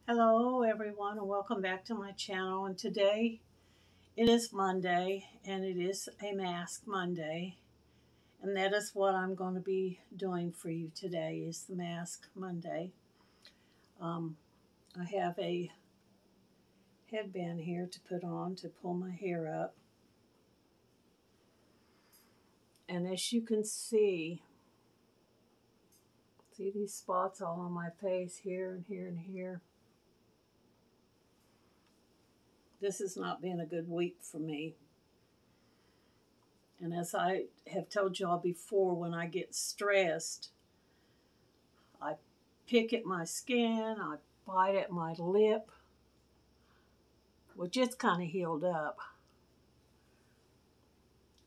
Hello everyone and welcome back to my channel, and today it is Monday and it is a Mask Monday, and that is what I'm going to be doing for you today is the Mask Monday. Um, I have a headband here to put on to pull my hair up, and as you can see these spots all on my face here and here and here. This has not been a good week for me. And as I have told y'all before, when I get stressed, I pick at my skin, I bite at my lip, which it's kind of healed up.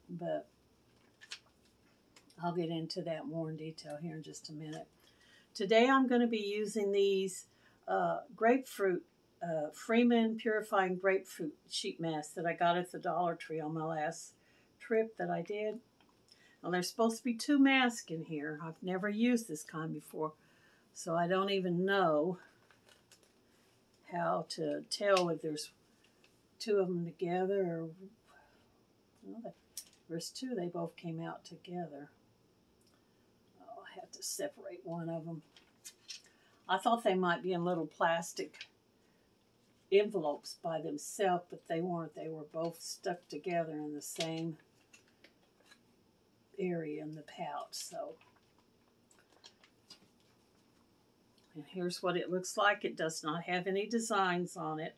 But I'll get into that more in detail here in just a minute. Today I'm going to be using these grapefruit, Freeman Purifying Grapefruit Sheet Masks that I got at the Dollar Tree on my last trip that I did. Now there's supposed to be 2 masks in here. I've never used this kind before, so I don't even know how to tell if there's 2 of them together or well, there's 2. They both came out together. Oh, I had to separate one of them. I thought they might be in little plastic envelopes by themselves, but they weren't. They were both stuck together in the same area in the pouch. So, and here's what it looks like. It does not have any designs on it,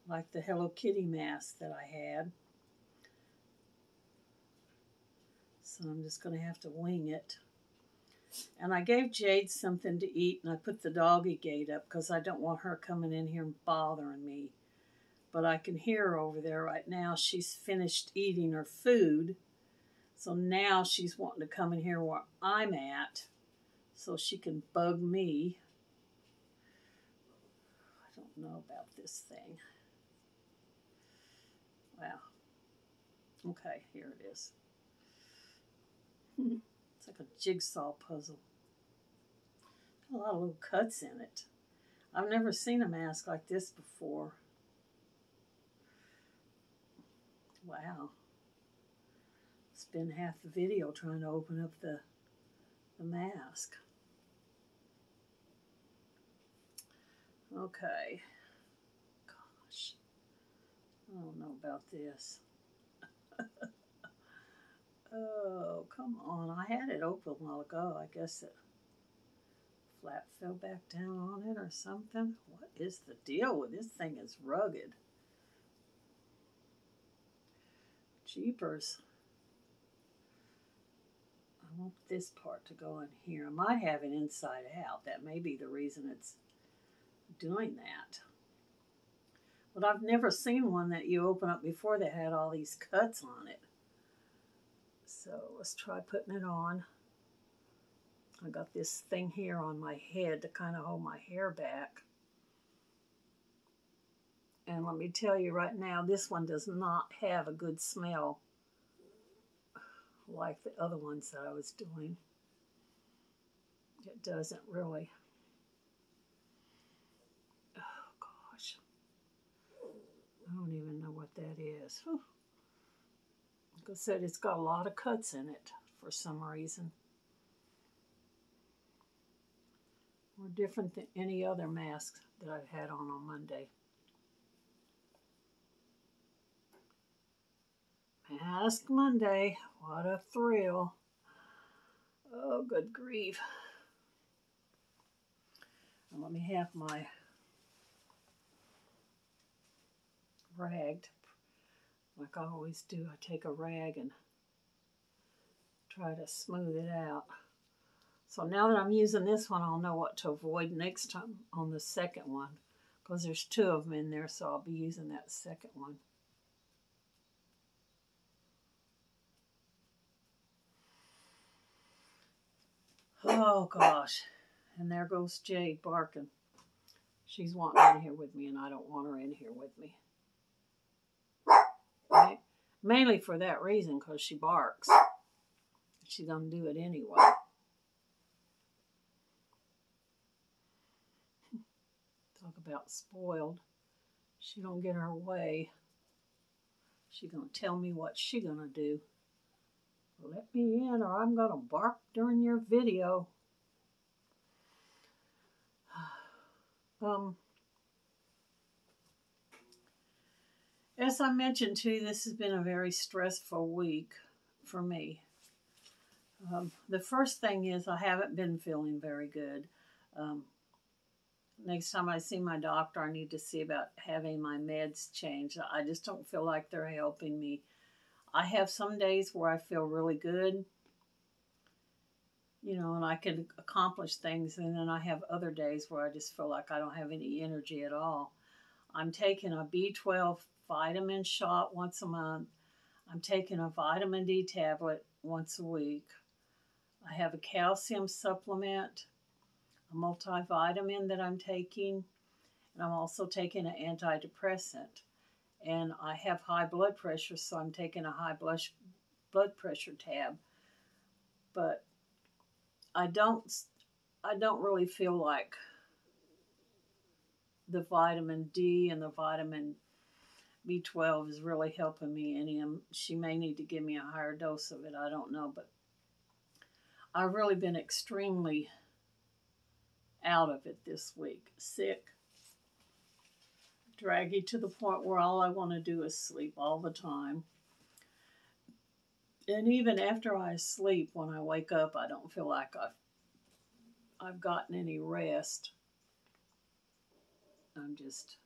like the Hello Kitty mask that I had. So I'm just going to have to wing it. And I gave Jade something to eat, and I put the doggy gate up because I don't want her coming in here and bothering me. But I can hear her over there right now. She's finished eating her food. So now she's wanting to come in here where I'm at so she can bug me. I don't know about this thing. Wow. Okay, here it is. It's like a jigsaw puzzle. A lot of little cuts in it. I've never seen a mask like this before. Wow. Spend half the video trying to open up the mask. Okay. Gosh. I don't know about this. Oh, come on. I had it open a while ago. I guess it flap fell back down on it or something. What is the deal with this thing? It's rugged. Jeepers. I want this part to go in here. I might have it inside out. That may be the reason it's doing that. But I've never seen one that you open up before that had all these cuts on it. So let's try putting it on. I got this thing here on my head to kind of hold my hair back. And let me tell you right now, this one does not have a good smell like the other ones that I was doing. It doesn't really. Oh gosh. I don't even know what that is. Whew. Like I said, it's got a lot of cuts in it for some reason. More different than any other mask that I've had on Monday. Mask Monday, what a thrill. Oh, good grief. And let me have my rag, like I always do. I take a rag and try to smooth it out. So now that I'm using this one, I'll know what to avoid next time on the second one, because there's 2 of them in there, so I'll be using that second one. Oh gosh, and there goes Jade barking. She's wanting in here with me, and I don't want her in here with me. Right? Mainly for that reason, because she barks. She's going to do it anyway. Talk about spoiled. She don't get her way. She gonna tell me what she gonna do. Let me in or I'm gonna bark during your video. As I mentioned too, this has been a very stressful week for me. The first thing is I haven't been feeling very good. Next time I see my doctor, I need to see about having my meds changed. I just don't feel like they're helping me. I have some days where I feel really good, and I can accomplish things. And then I have other days where I just feel like I don't have any energy at all. I'm taking a B12 vitamin shot once a month. I'm taking a vitamin D tablet once a week. I have a calcium supplement, a multivitamin that I'm taking, and I'm also taking an antidepressant. And I have high blood pressure, so I'm taking a high blood pressure tab. But I don't really feel like the vitamin D and the vitamin B12 is really helping me any. She may need to give me a higher dose of it. I don't know, but I've really been extremely out of it this week. Sick, draggy to the point where all I want to do is sleep all the time. And even after I sleep, when I wake up, I don't feel like I've gotten any rest. I'm just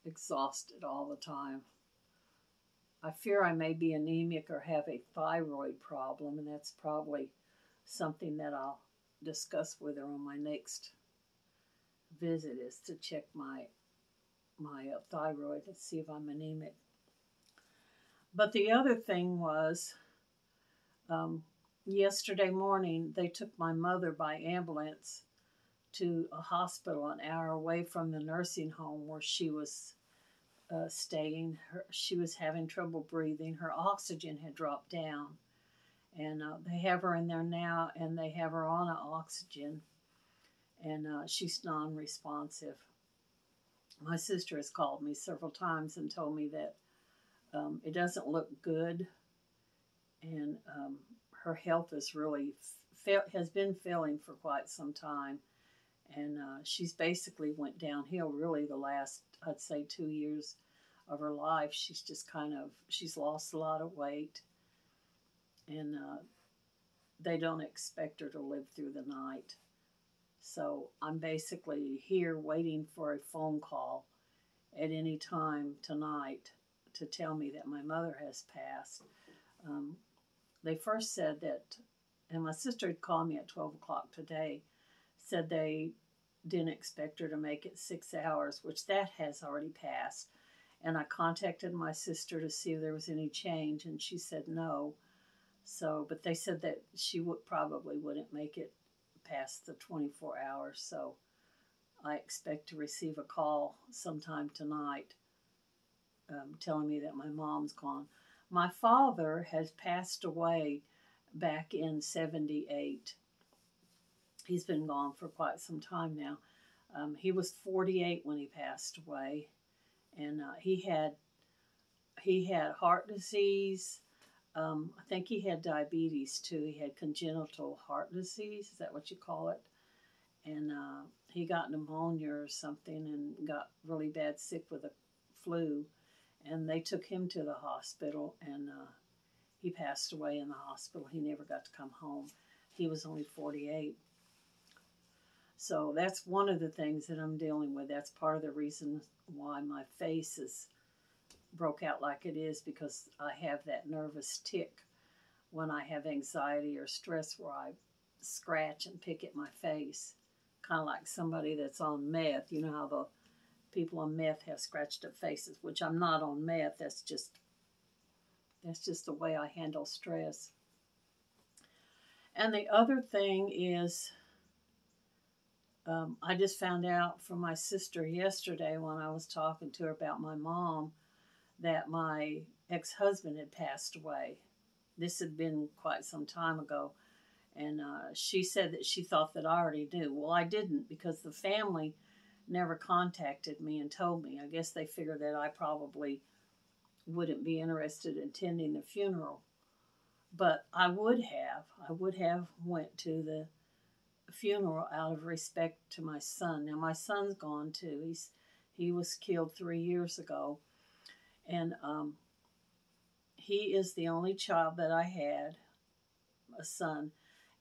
exhausted all the time. I fear I may be anemic or have a thyroid problem, and that's probably something that I'll discuss with her on my next visit, is to check my thyroid to see if I'm anemic. But the other thing was, yesterday morning they took my mother by ambulance to a hospital an hour away from the nursing home where she was staying. She was having trouble breathing. Her oxygen had dropped down. And they have her in there now, and they have her on an oxygen. And she's non-responsive. My sister has called me several times and told me that it doesn't look good. And her health is really has been failing for quite some time. And she's basically went downhill really the last, I'd say, 2 years of her life. She's just she's lost a lot of weight. And they don't expect her to live through the night. So I'm basically here waiting for a phone call at any time tonight to tell me that my mother has passed. They first said that, and my sister had called me at 12 o'clock today, said they didn't expect her to make it 6 hours, which that has already passed. And I contacted my sister to see if there was any change, and she said no. So, but they said that she probably wouldn't make it past the 24 hours. So I expect to receive a call sometime tonight telling me that my mom's gone. My father has passed away back in 1978. He's been gone for quite some time now. He was 48 when he passed away, and he had heart disease. I think he had diabetes too. He had congenital heart disease. Is that what you call it? And he got pneumonia or something and got really bad sick with a flu. And they took him to the hospital, and he passed away in the hospital. He never got to come home. He was only 48. So that's one of the things that I'm dealing with. That's part of the reason why my face is broke out like it is, because I have that nervous tick when I have anxiety or stress where I scratch and pick at my face, kind of like somebody that's on meth. You know how the people on meth have scratched up faces, which I'm not on meth. That's just the way I handle stress. And the other thing is, I just found out from my sister yesterday when I was talking to her about my mom that my ex-husband had passed away. This had been quite some time ago. And she said that she thought that I already knew. Well, I didn't, because the family never contacted me and told me. I guess they figured that I probably wouldn't be interested in attending the funeral. But I would have. I would have went to the funeral out of respect to my son. Now my son's gone too. He was killed 3 years ago, and he is the only child that I had, a son,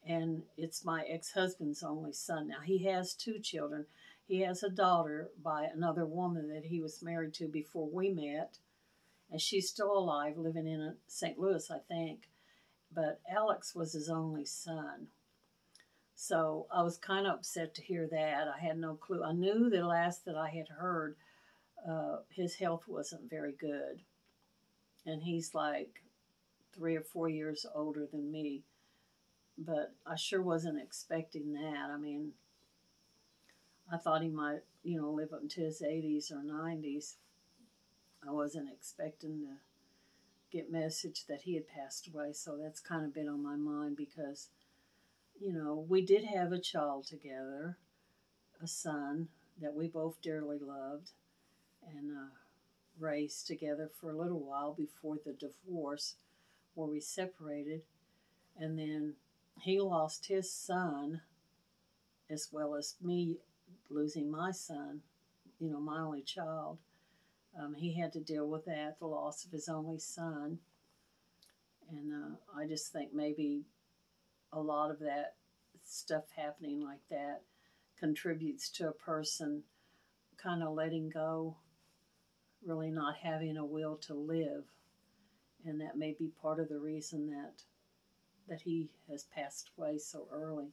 and it's my ex-husband's only son. Now he has 2 children. He has a daughter by another woman that he was married to before we met, and she's still alive, living in St. Louis, I think. But Alex was his only son. So I was kind of upset to hear that. I had no clue. I knew the last that I had heard, his health wasn't very good. And he's like 3 or 4 years older than me. But I sure wasn't expecting that. I mean, I thought he might, live up into his 80s or 90s. I wasn't expecting to get message that he had passed away. So that's kind of been on my mind because, we did have a child together, a son that we both dearly loved, and raised together for a little while before the divorce where we separated. And then he lost his son as well as me losing my son, my only child. He had to deal with that, the loss of his only son. And I just think maybe a lot of that stuff happening like that contributes to a person kind of letting go, really not having a will to live. And that may be part of the reason that he has passed away so early.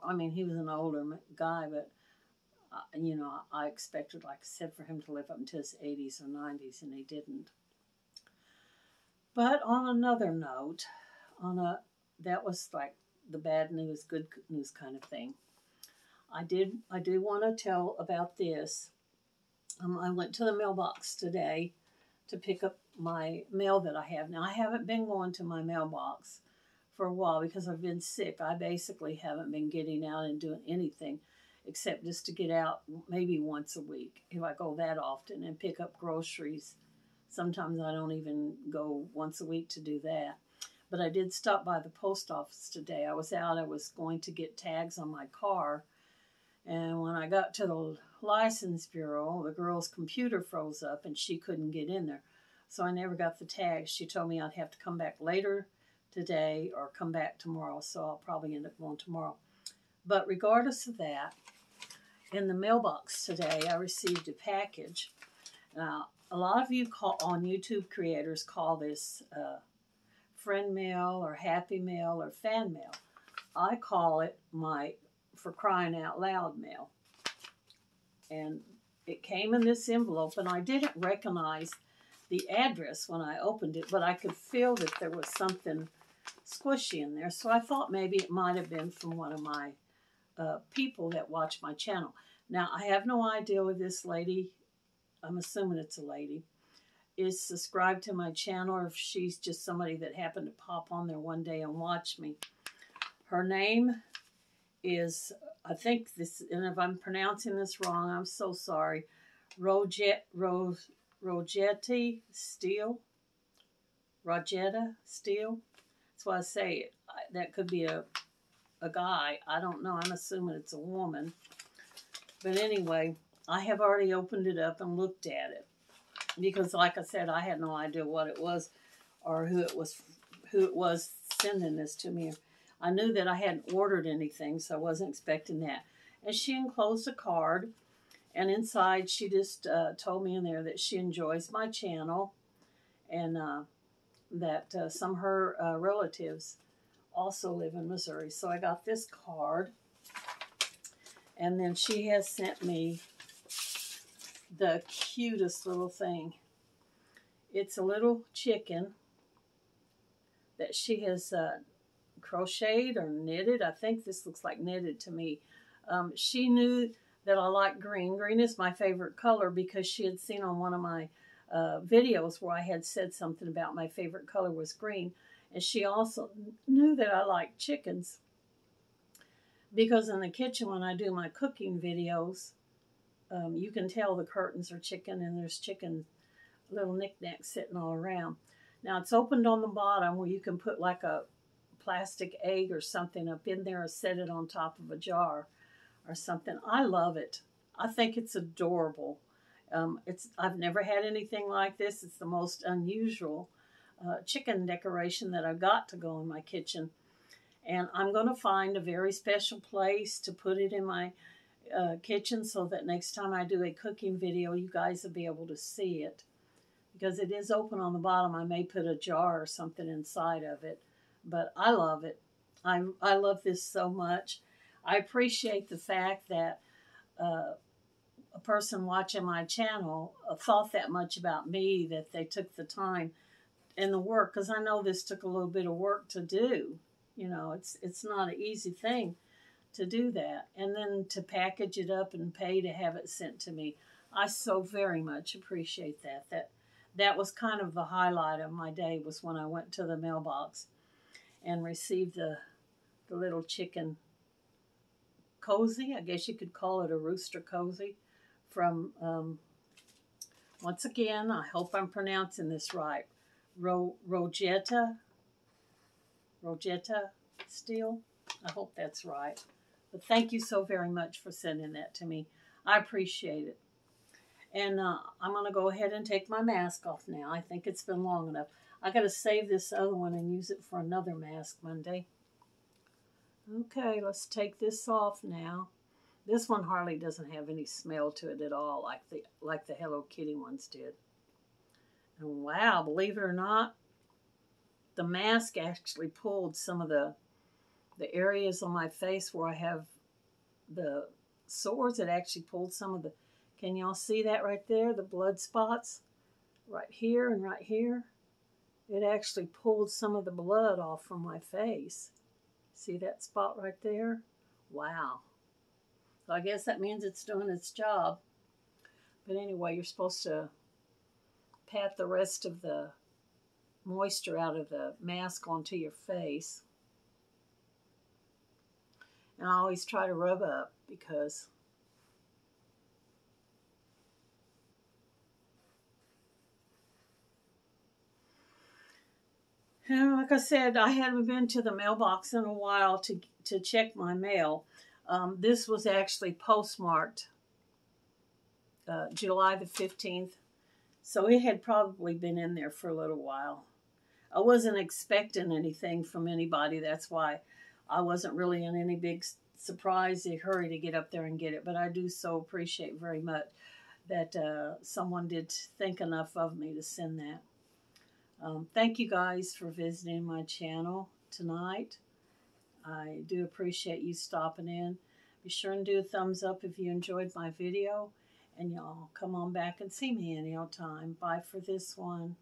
I mean, he was an older guy, but, I expected, like I said, for him to live up into his 80s or 90s, and he didn't. But on another note, that was like the bad news, good news kind of thing. I do want to tell about this. I went to the mailbox today to pick up my mail that I have. Now, I haven't been going to my mailbox for a while because I've been sick. I basically haven't been getting out and doing anything except just to get out maybe once a week, if I go that often, and pick up groceries. Sometimes I don't even go once a week to do that. But I did stop by the post office today. I was out. I was going to get tags on my car. And when I got to the license bureau, the girl's computer froze up and she couldn't get in there. So I never got the tags. She told me I'd have to come back later today or come back tomorrow. So I'll probably end up going tomorrow. But regardless of that, in the mailbox today, I received a package. Now, a lot of you on YouTube creators call this friend mail or happy mail or fan mail. I call it my for crying out loud mail. And it came in this envelope, and I didn't recognize the address when I opened it, but I could feel that there was something squishy in there. So I thought maybe it might have been from one of my people that watch my channel. Now, I have no idea if this lady, I'm assuming it's a lady, is subscribed to my channel, or if she's just somebody that happened to pop on there one day and watch me. Her name is, I think this, and if I'm pronouncing this wrong, I'm so sorry, Rogetta Steele. Rogetta Steele. That's why I say it. That could be a guy. I don't know. I'm assuming it's a woman. But anyway, I have already opened it up and looked at it. Because like I said, I had no idea what it was or who it was sending this to me. I knew that I hadn't ordered anything, so I wasn't expecting that. And she enclosed a card, and inside she just told me in there that she enjoys my channel, and that some of her relatives also live in Missouri. So I got this card, and then she has sent me the cutest little thing. It's a little chicken that she has crocheted or knitted. I think this looks like knitted to me. She knew that I like green. Green is my favorite color because she had seen on one of my videos where I had said something about my favorite color was green. And she also knew that I like chickens because in the kitchen when I do my cooking videos, you can tell the curtains are chicken, and there's chicken little knickknacks sitting all around. Now it's opened on the bottom where you can put like a plastic egg or something up in there or set it on top of a jar or something. I love it. I think it's adorable. I've never had anything like this. It's the most unusual chicken decoration that I've got to go in my kitchen. And I'm going to find a very special place to put it in my kitchen so that next time I do a cooking video, you guys will be able to see it. Because it is open on the bottom, I may put a jar or something inside of it. But I love it. I love this so much. I appreciate the fact that a person watching my channel thought that much about me, that they took the time and the work, because I know this took a little bit of work to do. You know, it's not an easy thing to do that. And then to package it up and pay to have it sent to me. I so very much appreciate that. That was kind of the highlight of my day, was when I went to the mailbox and received the little chicken cozy. I guess you could call it a rooster cozy from, once again, I hope I'm pronouncing this right, Rogetta Steel. I hope that's right. But thank you so very much for sending that to me. I appreciate it. And I'm going to go ahead and take my mask off now. I think it's been long enough. I got to save this other one and use it for another mask Monday. Okay, let's take this off now. This one hardly doesn't have any smell to it at all, like the Hello Kitty ones did. And wow, believe it or not, the mask actually pulled some of the areas on my face where I have the sores. It actually pulled some of the, can y'all see that right there? The blood spots right here and right here. It actually pulled some of the blood off from my face. See that spot right there? Wow. So I guess that means it's doing its job. But anyway, you're supposed to pat the rest of the moisture out of the mask onto your face. And I always try to rub up because like I said, I haven't been to the mailbox in a while to check my mail. This was actually postmarked July the 15th. So it had probably been in there for a little while. I wasn't expecting anything from anybody. That's why I wasn't really in any big surprise hurry to get up there and get it. But I do so appreciate very much that someone did think enough of me to send that. Thank you guys for visiting my channel tonight. I do appreciate you stopping in. Be sure and do a thumbs up if you enjoyed my video. And y'all come on back and see me any old time. Bye for this one.